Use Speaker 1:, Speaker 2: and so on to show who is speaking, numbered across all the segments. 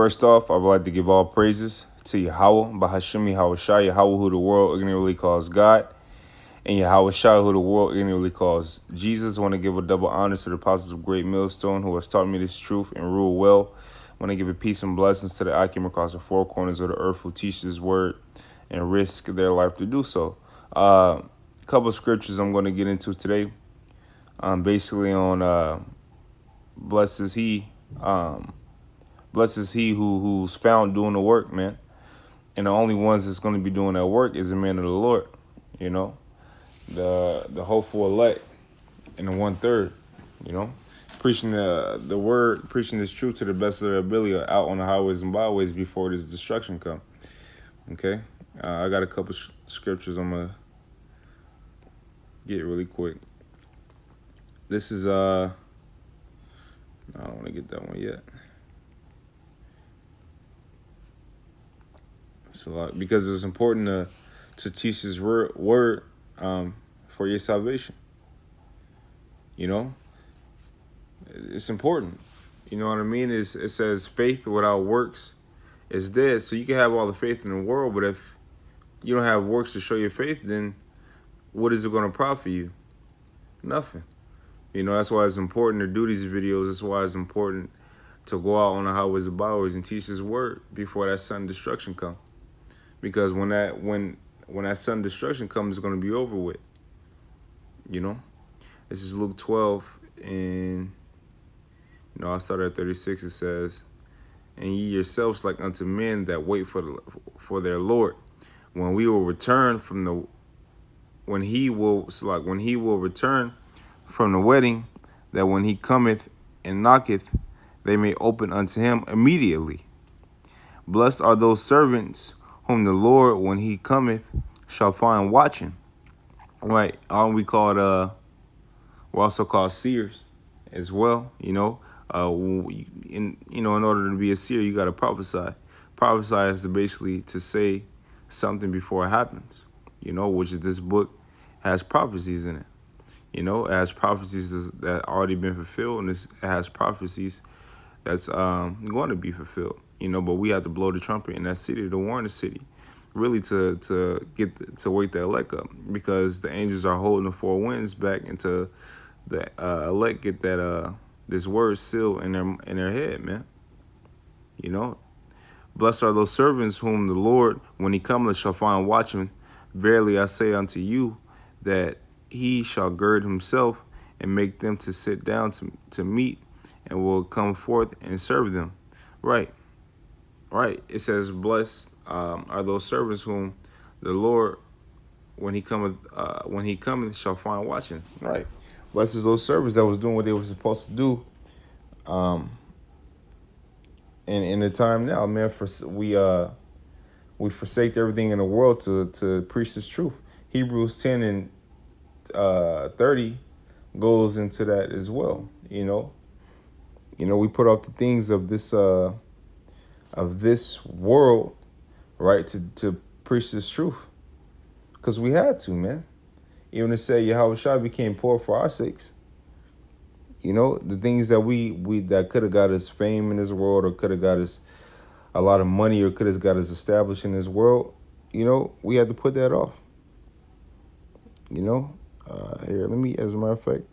Speaker 1: First off, I would like to give all praises to Yahweh, Bahashemi Hawashai, Yahweh, who the world ignorantly calls God, and Yahweh Shai, who the world ignorantly calls Jesus. I want to give a double honor to the apostles of Great Millstone, who has taught me this truth and rule well. I want to give a peace and blessings to the Akim across the four corners of the earth who teach this word and risk their life to do so. A couple of scriptures I'm going to get into today. Basically on blessed is he who's found doing the work, man. And the only ones that's going to be doing that work is the man of the Lord, you know, the hopeful elect and the 1/3, you know, preaching the word, preaching this truth to the best of their ability out on the highways and byways before this destruction come. Okay, I got a couple scriptures I'm gonna get really quick. This is I don't want to get that one yet. So because it's important to teach His word for your salvation. You know, it's important. You know what I mean? It says faith without works is dead. So you can have all the faith in the world, but if you don't have works to show your faith, then what is it going to profit you? Nothing. You know, that's why it's important to do these videos. That's why it's important to go out on the highways and byways and teach His word before that sudden destruction comes. Because when that sudden destruction comes, it's going to be over with. You know, this is Luke 12, and I started at 36. It says, "And ye yourselves like unto men that wait for their Lord, when he will return from the wedding, that when he cometh and knocketh, they may open unto him immediately. Blessed are those servants whom the Lord, when he cometh, shall find watching." Right? We're also called seers as well. You know, in order to be a seer, you got to prophesy. Prophesy is basically to say something before it happens. You know, which is this book has prophecies in it. You know, it has prophecies that already been fulfilled, and it has prophecies that's going to be fulfilled. You know, but we have to blow the trumpet in that city to warn the city, really to wake the elect up, because the angels are holding the four winds back until the elect get that this word sealed in their head, man. You know, blessed are those servants whom the Lord, when he cometh, shall find watching. Verily I say unto you, that he shall gird himself and make them to sit down to meat, and will come forth and serve them. Right. It says, blessed are those servants whom the Lord, when he cometh, shall find watching. Right. Blessed is those servants that was doing what they were supposed to do. And in the time now, man, we forsake everything in the world to preach this truth. Hebrews 10 and 30 goes into that as well. You know, we put off the things of this world, right, to preach this truth, because we had to, man. Even to say Yahweh Shai became poor for our sakes. You know, the things that we that could have got us fame in this world, or could have got us a lot of money, or could have got us established in this world, you know, we had to put that off. You know, here, let me, as a matter of fact,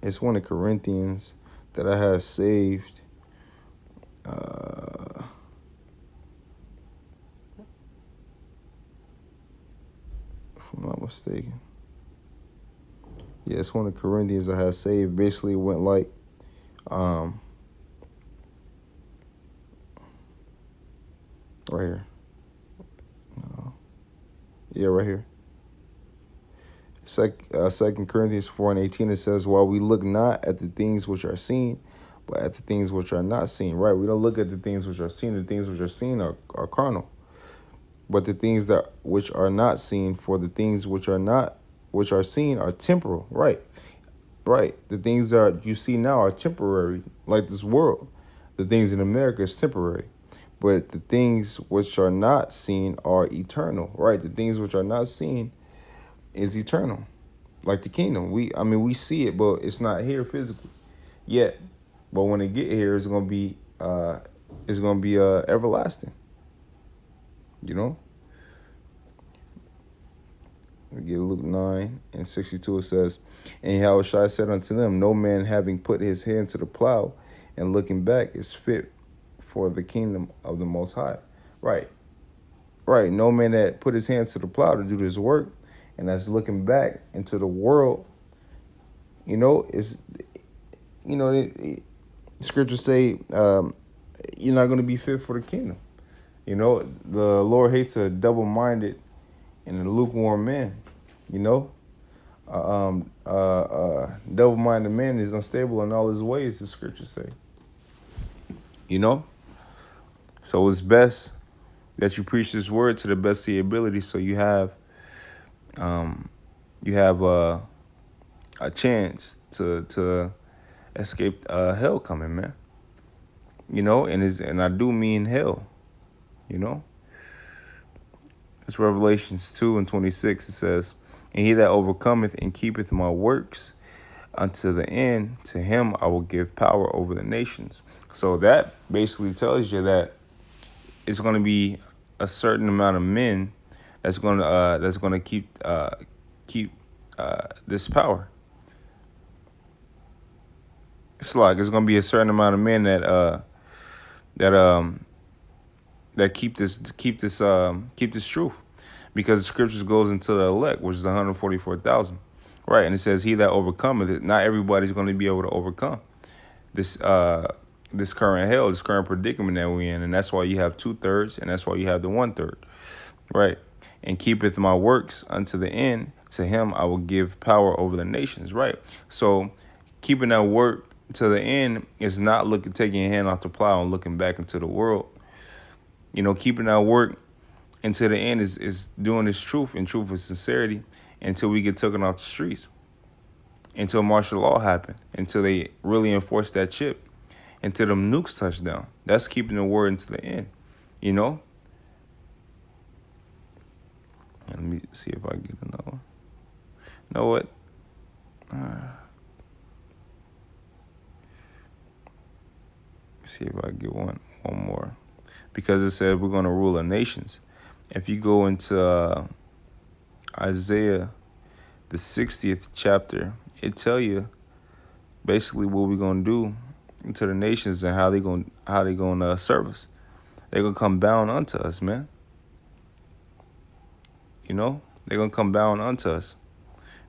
Speaker 1: it's one of Corinthians that I had saved. If I'm not mistaken. Yeah, it's one of Corinthians I had saved. Basically went like, right here. Yeah, right here. 2 Corinthians 4:18, it says, "While we look not at the things which are seen, but at the things which are not seen." Right? We don't look at the things which are seen. The things which are seen are carnal. But the things which are not seen, for the things which are seen are temporal. Right. The things that you see now are temporary, like this world. The things in America is temporary. But the things which are not seen are eternal. Right? The things which are not seen is eternal. Like the kingdom. We see it, but it's not here physically. yet. But when it get here, it's gonna be everlasting. You know. We get Luke 9:62. It says, "And Yahushua said unto them, No man having put his hand to the plow and looking back is fit for the kingdom of the Most High." Right, right. No man that put his hands to the plow to do this work, and that's looking back into the world. Is the scriptures say you're not going to be fit for the kingdom. The Lord hates a double-minded and a lukewarm man. Double-minded man is unstable in all his ways, the scriptures say. So it's best that you preach this word to the best of your ability, so you have a chance to escape hell coming, man. And I do mean hell. It's Revelations 2:26. It says, "And he that overcometh and keepeth my works unto the end, to him I will give power over the nations." So that basically tells you that it's going to be a certain amount of men that's going to keep this power. It's like it's going to be a certain amount of men that keep this truth, because the scriptures goes into the elect, which is 144,000, right? And it says, "He that overcometh it." Not everybody's going to be able to overcome this current hell, this current predicament that we're in, and that's why you have 2/3, and that's why you have the 1/3, right? "And keepeth my works unto the end, to him I will give power over the nations," right? So keeping that work to the end is not taking your hand off the plow and looking back into the world. Keeping that work until the end is doing this truth and sincerity until we get taken off the streets, until martial law happen, until they really enforce that chip, until them nukes touch down. That's keeping the word until the end, And let me see if I get another one. You know what? See if I get one more. Because it said we're going to rule the nations. If you go into Isaiah, the 60th chapter, it tell you basically what we're going to do to the nations and how they going to serve us. They're going to come bound unto us, man. They're going to come bound unto us.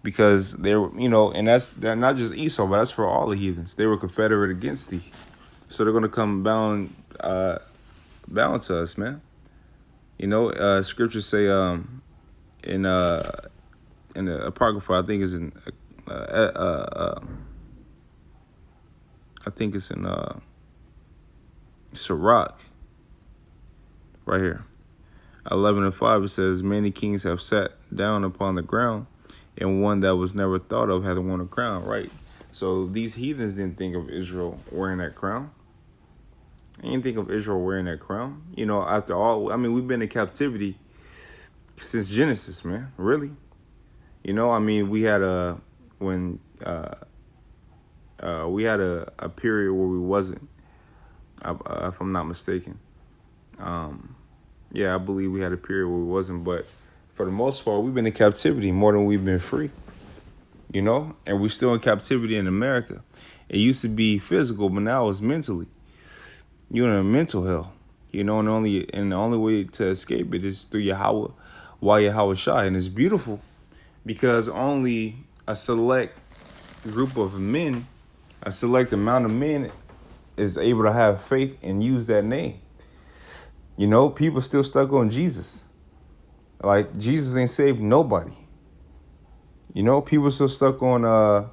Speaker 1: Because they were, and that's not just Esau, but that's for all the heathens. They were confederate against thee. So they're going to come bound to us, man. Scriptures say in the Apocrypha, I think it's in Sirach, right here, 11:5. It says, "Many kings have sat down upon the ground, and one that was never thought of had won a crown," right? So these heathens didn't think of Israel wearing that crown. They didn't think of Israel wearing that crown. After all, we've been in captivity since Genesis, man. Really. We had a period where we wasn't, if I'm not mistaken. I believe we had a period where we wasn't, but for the most part, we've been in captivity more than we've been free. And we're still in captivity in America. It used to be physical, but now it's mentally. You're in a mental hell. And the only way to escape it is through Yahushua. And it's beautiful because only a select group of men, a select amount of men is able to have faith and use that name. People still stuck on Jesus. Like, Jesus ain't saved nobody. People still stuck on the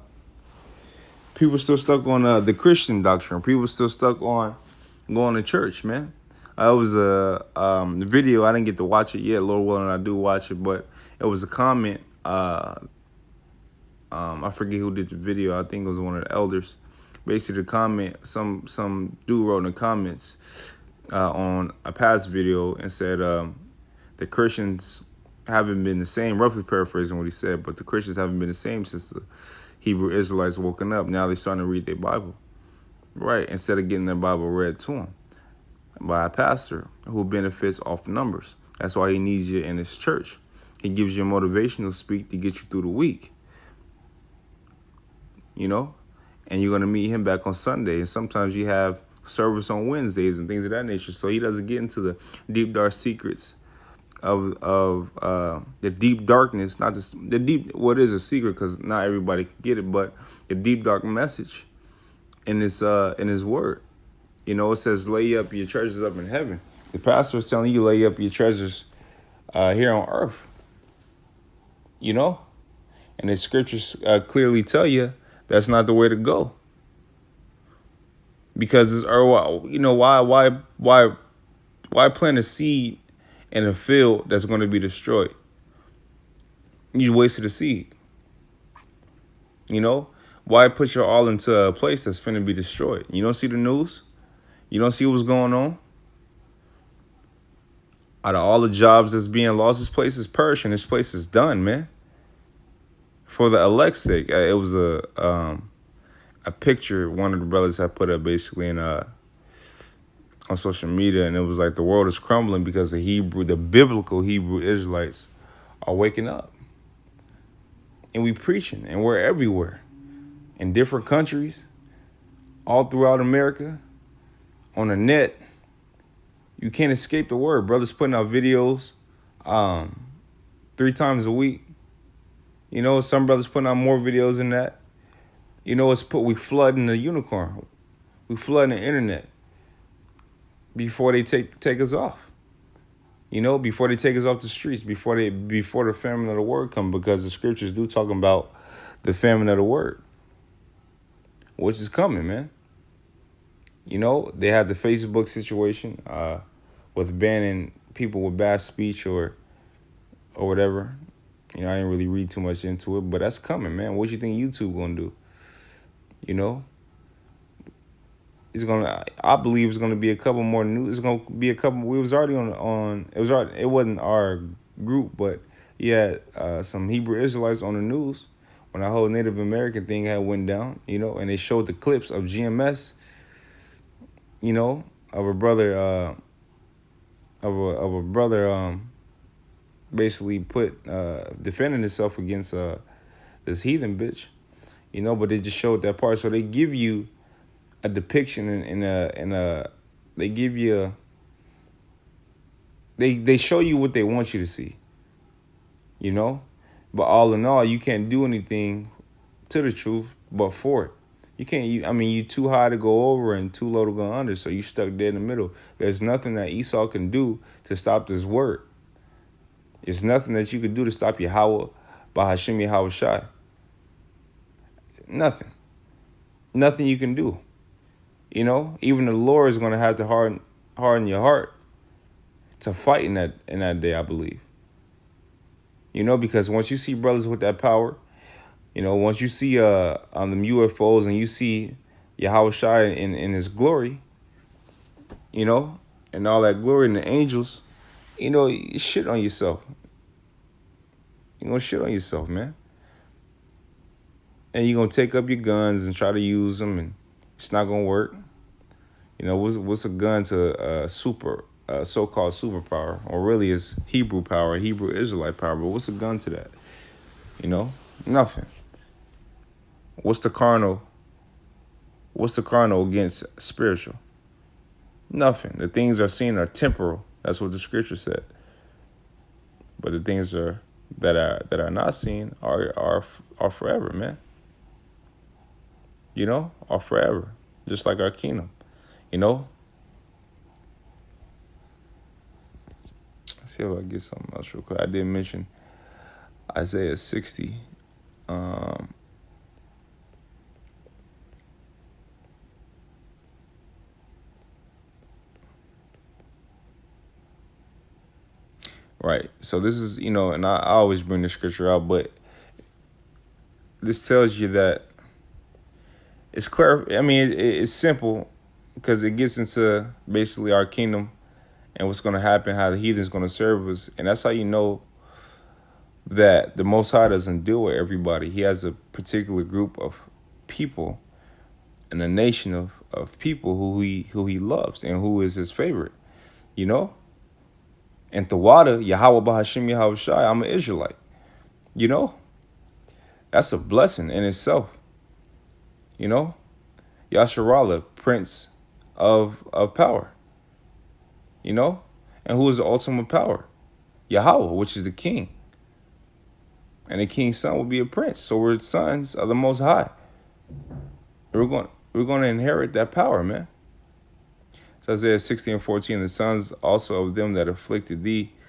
Speaker 1: Christian doctrine. People still stuck on going to church, man. It was a video. I didn't get to watch it yet. Lord willing, I do watch it, but it was a comment. I forget who did the video. I think it was one of the elders. Basically, the comment, some dude wrote in the comments on a past video and said the Christians haven't been the same, roughly paraphrasing what he said, but the Christians haven't been the same since the Hebrew Israelites woken up. Now they're starting to read their Bible. Right. Instead of getting their Bible read to them by a pastor who benefits off numbers. That's why he needs you in his church. He gives you a motivational speak to get you through the week, you know? And you're going to meet him back on Sunday. And sometimes you have service on Wednesdays and things of that nature. So he doesn't get into the deep, dark secrets of the deep darkness, not just the deep, what is a secret because not everybody can get it, but the deep, dark message in his word. You know, it says, lay up your treasures up in heaven. The pastor is telling you, lay up your treasures here on earth, you know? And the scriptures clearly tell you that's not the way to go. Because, or you know, why plant a seed in a field that's going to be destroyed? You wasted a seed. You know? Why put your all into a place that's finna be destroyed? You don't see the news? You don't see what's going on? Out of all the jobs that's being lost, this place is perishing. This place is done, man. For the elect's sake, it was a picture one of the brothers had put up basically in on social media, and it was like the world is crumbling because the biblical Hebrew Israelites are waking up, and we preaching, and we're everywhere, in different countries, all throughout America, on the net. You can't escape the word. Brothers putting out videos 3 times a week. You know, some brothers putting out more videos than that. You know, we flooding the unicorn. We flooding the internet before they take us off. You know, before they take us off the streets, before the famine of the word come, because the scriptures do talk about the famine of the word, which is coming, man. You know, they had the Facebook situation with banning people with bad speech or whatever. You know, I didn't really read too much into it, but that's coming, man. What you think YouTube gonna do? You know, I believe it's gonna be a couple more news. It's gonna be a couple. We was already on. It was already. It wasn't our group, but yeah, some Hebrew Israelites on the news when that whole Native American thing had went down. You know, and they showed the clips of GMS. You know, of a brother. Of a brother. Basically defending himself against this heathen bitch. You know, but they just showed that part. So they give you a depiction they give you they show you what they want you to see, you know, but all in all, you can't do anything to the truth but for it. You can't. You too high to go over and too low to go under, so you stuck dead in the middle. There's nothing that Esau can do to stop this word. There's nothing that you could do to stop Yahweh by Hashem Yahweh Shai. Nothing you can do. You know, even the Lord is going to have to harden your heart to fight in that day, I believe. You know, because once you see brothers with that power, you know, once you see on them UFOs and you see Yahweh Shai in his glory, you know, and all that glory and the angels, you know, you shit on yourself. You're going to shit on yourself, man. And you're going to take up your guns and try to use them, and it's not going to work. You know, what's a gun to so-called superpower, or really it's Hebrew power, Hebrew Israelite power, but what's a gun to that? You know, nothing. What's the carnal against spiritual? Nothing. The things are seen are temporal. That's what the scripture said. But the things that are not seen are forever, man. You know, are forever, just like our kingdom. You know. Let's see if I can get something else real quick. I did mention Isaiah 60. Right. So this is, you know, and I always bring the scripture out, but this tells you that it's clear. I mean, it's simple because it gets into basically our kingdom and what's going to happen, how the heathen's going to serve us. And that's how you know that the Most High doesn't deal with everybody. He has a particular group of people in a nation of people who he loves and who is his favorite, you know? And Tawada, Yahweh Bahashim Yahweh Shai, I'm an Israelite. You know? That's a blessing in itself. You know? Yasharallah, Prince of power. You know? And who is the ultimate power? Yahweh, which is the king. And the king's son will be a prince. So we're sons of the Most High. We're going to inherit that power, man. So Isaiah 60:14, the sons also of them that afflicted thee